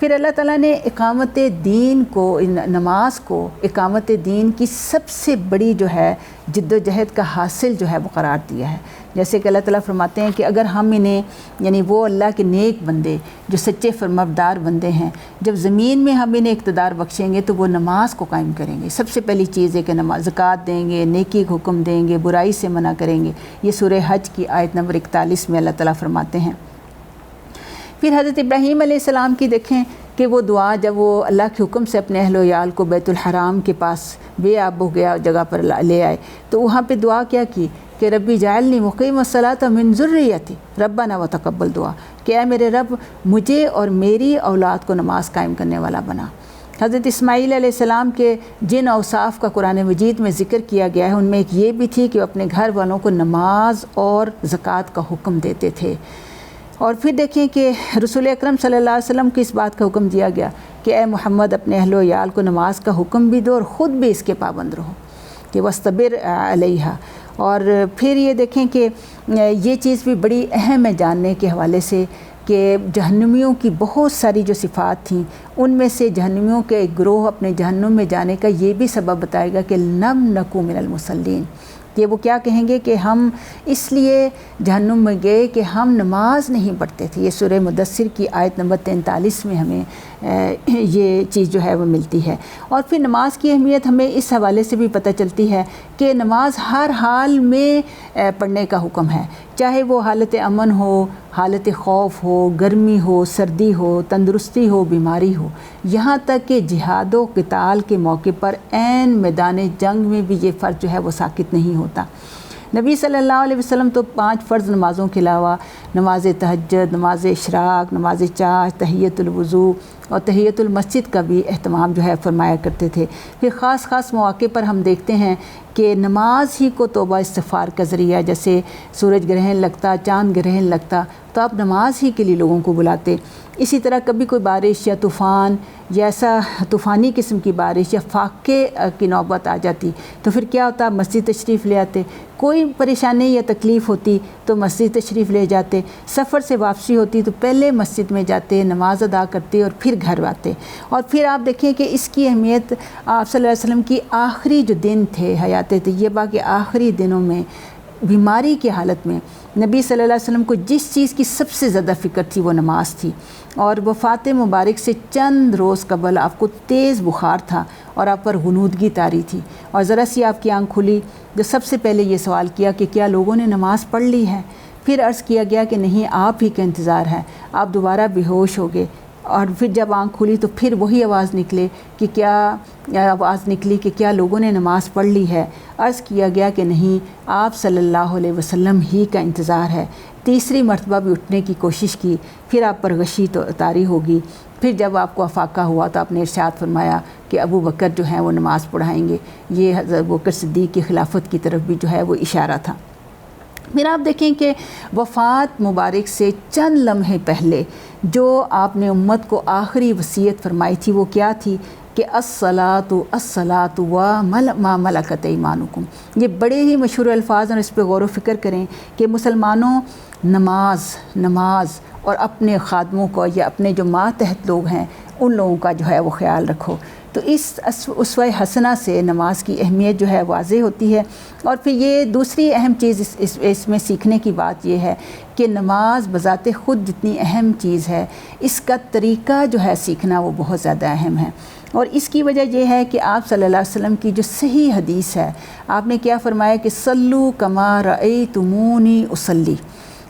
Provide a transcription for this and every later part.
پھر اللہ تعالیٰ نے اقامت دین کو، نماز کو اقامت دین کی سب سے بڑی جو ہے جد و جہد کا حاصل جو ہے وہ قرار دیا ہے۔ جیسے کہ اللہ تعالیٰ فرماتے ہیں کہ اگر ہم انہیں، یعنی وہ اللہ کے نیک بندے جو سچے فرمانبردار بندے ہیں، جب زمین میں ہم انہیں اقتدار بخشیں گے تو وہ نماز کو قائم کریں گے۔ سب سے پہلی چیز ہے کہ نماز، زکوٰۃ دیں گے، نیکی کا حکم دیں گے، برائی سے منع کریں گے۔ یہ سورہ حج کی آیت نمبر 41 میں اللہ تعالیٰ فرماتے ہیں۔ پھر حضرت ابراہیم علیہ السلام کی دیکھیں کہ وہ دعا جب وہ اللہ کے حکم سے اپنے اہل و عیال کو بیت الحرام کے پاس بے آب ہو گیا جگہ پر لے آئے، تو وہاں پہ دعا کیا کی کہ ربی جعلنی مقیم الصلاۃ من ذریتی ربنا وتقبل دعا، کہ اے میرے رب مجھے اور میری اولاد کو نماز قائم کرنے والا بنا۔ حضرت اسماعیل علیہ السلام کے جن اوصاف کا قرآن مجید میں ذکر کیا گیا ہے ان میں ایک یہ بھی تھی کہ وہ اپنے گھر والوں کو نماز اور زکوٰۃ کا حکم دیتے تھے۔ اور پھر دیکھیں کہ رسول اکرم صلی اللہ علیہ وسلم کو اس بات کا حکم دیا گیا کہ اے محمد اپنے اہل و عیال کو نماز کا حکم بھی دو اور خود بھی اس کے پابند رہو، کہ وَاسْتَبِرْ عَلَيْهَا۔ اور پھر یہ دیکھیں کہ یہ چیز بھی بڑی اہم ہے جاننے کے حوالے سے کہ جہنمیوں کی بہت ساری جو صفات تھیں ان میں سے جہنمیوں کے ایک گروہ اپنے جہنم میں جانے کا یہ بھی سبب بتائے گا کہ لم نکو من المصلین، کہ وہ کیا کہیں گے کہ ہم اس لیے جہنم میں گئے کہ ہم نماز نہیں پڑھتے تھے۔ یہ سورہ مدثر کی آیت نمبر 43 میں ہمیں یہ چیز جو ہے وہ ملتی ہے۔ اور پھر نماز کی اہمیت ہمیں اس حوالے سے بھی پتہ چلتی ہے کہ نماز ہر حال میں پڑھنے کا حکم ہے، چاہے وہ حالت امن ہو، حالت خوف ہو، گرمی ہو، سردی ہو، تندرستی ہو، بیماری ہو، یہاں تک کہ جہاد و قتال کے موقع پر عین میدان جنگ میں بھی یہ فرض جو ہے وہ ساقط نہیں ہوتا۔ نبی صلی اللہ علیہ وسلم تو 5 فرض نمازوں کے علاوہ نماز تہجد، نماز اشراق، نماز چاش، تحیۃ الوضو اور تحیۃ المسجد کا بھی اہتمام جو ہے فرمایا کرتے تھے۔ پھر خاص مواقع پر ہم دیکھتے ہیں کہ نماز ہی کو توبہ استغفار کا ذریعہ، جیسے سورج گرہن لگتا، چاند گرہن لگتا تو آپ نماز ہی کے لیے لوگوں کو بلاتے۔ اسی طرح کبھی کوئی بارش یا طوفان یا ایسا طوفانی قسم کی بارش یا فاقے کی نوبت آ جاتی تو پھر کیا ہوتا، مسجد تشریف لے آتے۔ کوئی پریشانی یا تکلیف ہوتی تو مسجد تشریف لے جاتے، سفر سے واپسی ہوتی تو پہلے مسجد میں جاتے، نماز ادا کرتے اور پھر گھر آتے۔ اور پھر آپ دیکھیں کہ اس کی اہمیت آپ صلی اللہ علیہ وسلم کی آخری جو دن تھے حیات طیبہ کے آخری دنوں میں بیماری کی حالت میں نبی صلی اللہ علیہ وسلم کو جس چیز کی سب سے زیادہ فکر تھی وہ نماز تھی، اور وفات مبارک سے چند روز قبل آپ کو تیز بخار تھا اور آپ پر غنودگی طاری تھی، اور ذرا سی آپ کی آنکھ کھلی جو سب سے پہلے یہ سوال کیا کہ کیا لوگوں نے نماز پڑھ لی ہے؟ پھر عرض کیا گیا کہ نہیں، آپ ہی کا انتظار ہے۔ آپ دوبارہ بے ہوش ہو گئے، اور پھر جب آنکھ کھلی تو پھر وہی آواز نکلی کہ کیا لوگوں نے نماز پڑھ لی ہے؟ عرض کیا گیا کہ نہیں، آپ صلی اللہ علیہ وسلم ہی کا انتظار ہے۔ تیسری مرتبہ بھی اٹھنے کی کوشش کی، پھر آپ پر غشی طاری ہوگی۔ پھر جب آپ کو افاقہ ہوا تو آپ نے ارشاد فرمایا کہ ابو بکر جو ہیں وہ نماز پڑھائیں گے۔ یہ حضرت ابو بکر صدیق کی خلافت کی طرف بھی جو ہے وہ اشارہ تھا۔ پھر آپ دیکھیں کہ وفات مبارک سے چند لمحے پہلے جو آپ نے امت کو آخری وصیت فرمائی تھی وہ کیا تھی کہ الصلاۃ وما ملکت ایمانکم۔ یہ بڑے ہی مشہور الفاظ ہیں، اس پہ غور و فکر کریں کہ مسلمانوں نماز اور اپنے خادموں کو یا اپنے جو ماتحت لوگ ہیں ان لوگوں کا جو ہے وہ خیال رکھو۔ تو اس اسوہ حسنہ سے نماز کی اہمیت جو ہے واضح ہوتی ہے۔ اور پھر یہ دوسری اہم چیز اس میں سیکھنے کی بات یہ ہے کہ نماز بذات خود جتنی اہم چیز ہے، اس کا طریقہ جو ہے سیکھنا وہ بہت زیادہ اہم ہے۔ اور اس کی وجہ یہ ہے کہ آپ صلی اللہ علیہ وسلم کی جو صحیح حدیث ہے، آپ نے کیا فرمایا کہ صلو کما رأیتمونی اصلی،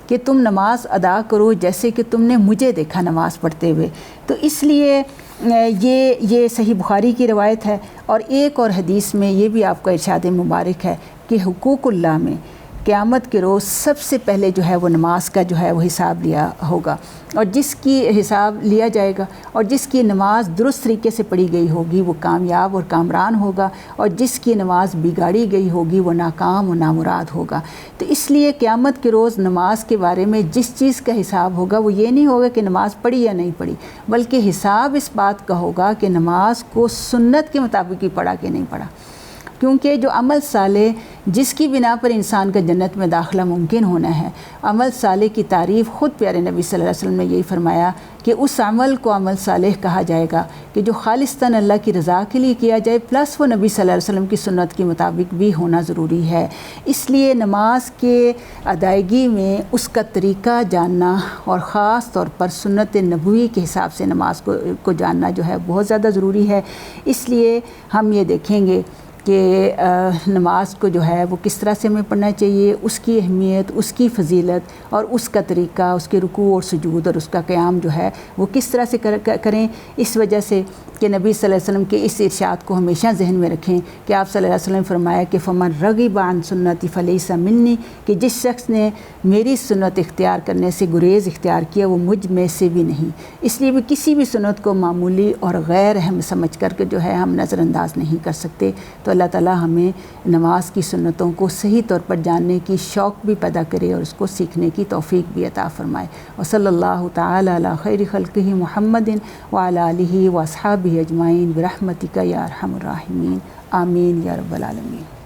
کہ تم نماز ادا کرو جیسے کہ تم نے مجھے دیکھا نماز پڑھتے ہوئے۔ تو اس لیے یہ صحیح بخاری کی روایت ہے۔ اور ایک اور حدیث میں یہ بھی آپ کا ارشاد مبارک ہے کہ حقوق اللہ میں قیامت کے روز سب سے پہلے جو ہے وہ نماز کا جو ہے وہ حساب لیا ہوگا، اور جس کی حساب لیا جائے گا اور جس کی نماز درست طریقے سے پڑھی گئی ہوگی وہ کامیاب اور کامران ہوگا، اور جس کی نماز بگاڑی گئی ہوگی وہ ناکام و نامراد ہوگا۔ تو اس لیے قیامت کے روز نماز کے بارے میں جس چیز کا حساب ہوگا وہ یہ نہیں ہوگا کہ نماز پڑھی یا نہیں پڑھی، بلکہ حساب اس بات کا ہوگا کہ نماز کو سنت کے مطابق ہی پڑھا کہ نہیں پڑھا۔ کیونکہ جو عمل صالح جس کی بنا پر انسان کا جنت میں داخلہ ممکن ہونا ہے، عمل صالح کی تعریف خود پیارے نبی صلی اللہ علیہ وسلم نے یہی فرمایا کہ اس عمل کو عمل صالح کہا جائے گا کہ جو خالصتاً اللہ کی رضا کے لیے کیا جائے، پلس وہ نبی صلی اللہ علیہ وسلم کی سنت کے مطابق بھی ہونا ضروری ہے۔ اس لیے نماز کے ادائیگی میں اس کا طریقہ جاننا اور خاص طور پر سنت نبوی کے حساب سے نماز کو جاننا جو ہے بہت زیادہ ضروری ہے۔ اس لیے ہم یہ دیکھیں گے کہ نماز کو جو ہے وہ کس طرح سے ہمیں پڑھنا چاہیے، اس کی اہمیت، اس کی فضیلت اور اس کا طریقہ، اس کے رکوع اور سجود اور اس کا قیام جو ہے وہ کس طرح سے کریں۔ اس وجہ سے کہ نبی صلی اللہ علیہ وسلم کے اس ارشاد کو ہمیشہ ذہن میں رکھیں کہ آپ صلی اللہ علیہ وسلم فرمایا کہ فمن رغب عن سنتی فلیس منی، کہ جس شخص نے میری سنت اختیار کرنے سے گریز اختیار کیا وہ مجھ میں سے بھی نہیں۔ اس لیے بھی کسی بھی سنت کو معمولی اور غیر اہم سمجھ کر کے جو ہے ہم نظر انداز نہیں کر سکتے۔ تو اللہ تعالیٰ ہمیں نماز کی سنتوں کو صحیح طور پر جاننے کی شوق بھی پیدا کرے اور اس کو سیکھنے کی توفیق بھی عطا فرمائے۔ وصلی اللہ تعالی علی خیر خلقہ محمد وعلی آلہ واصحابہ اجمعین برحمتک یا ارحم الراحمین، آمین یا رب العالمین۔